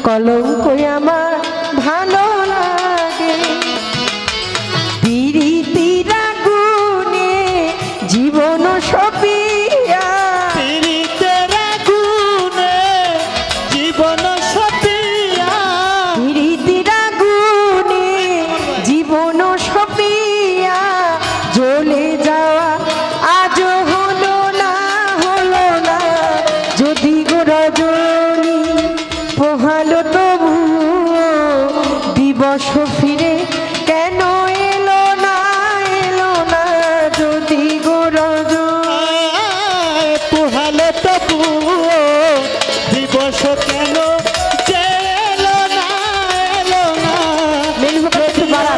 কলঙ্ক আমার ভালো লাগে। পিরিতির আগুনে জীবন সপিয়া, পিরিতের আগুনে জীবন সপিয়া, পিরিতির আগুনে জীবন সপিয়া জ্বলে যাওয়া আজ হলো না, হলো না। যদি গো রজনী পোহালো তবু দিবস ফিরে কেন এলো না, এলো না। যদি গো রজনী পোহালো তবু দিবস কেন যে এলো না, এলো না।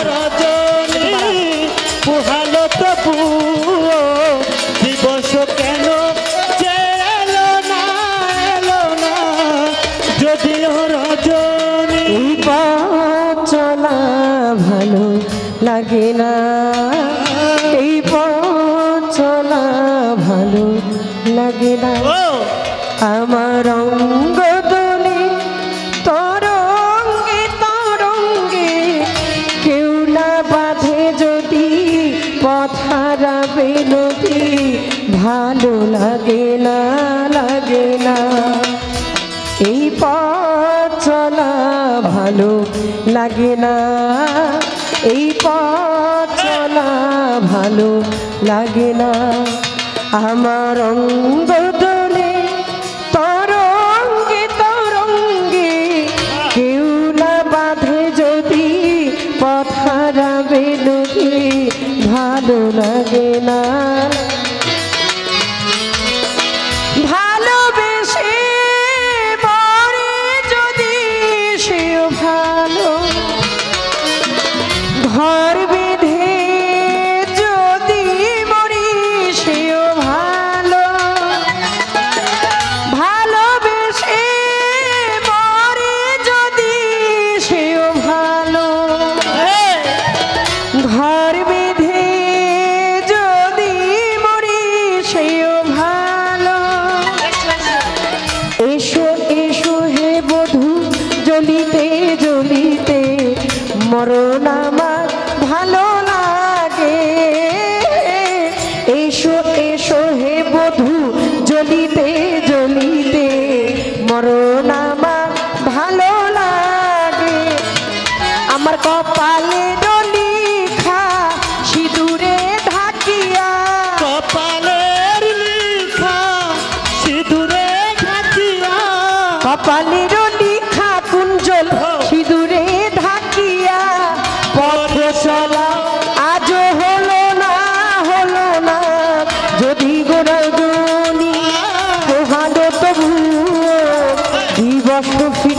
রজনী পোহালো তবু দিবস কেন যে এলো না, এলো না। যদিও রজনী এই পথ চলা ভালো লাগে না, এই পথ চলা ভালো লাগে না। আমার অঙ্গ দোলে তরঙ্গে তরঙ্গে, কেউ না বাঁধে যদি পথ হারাবে নদী। ভালো লাগে না, লাগে না। এই পথ চলা ভালো লাগে না, এই পথ চলা ভালো লাগে না। আমার অঙ্গ দোলে তরঙ্গে তরঙ্গে, কেউ না বাঁধে যদি পথ হারাবে নদী। ভালো লাগে না। ভালোবেসে মরে যদি সেও ভালো, ঘর বেঁধে যদি মরি সেও ভালো। ভালোবেসে মরে যদি সেও ভালো, ঘর বেঁধে যদি মরি সেও ভালো। এসো এসো হে বধূ জ্বলিতে জ্বলিতে মরণ আমার ভালো লাগে। এসো এসো হে বধূ জ্বলিতে জ্বলিতে মরণ আমার ভালো লাগে। আমার কপালে লিখা সিঁদুরে ঢাকিয়া, কপালের লিখা সিঁদুরে ঢাকিয়া, কপালের লিখা কুঞ্জল সিঁদুরে ঢাকিয়া পথ চলা আজ হলো না, হলো না। যদি গো রজনী পোহালো তবু দিবস ফিরে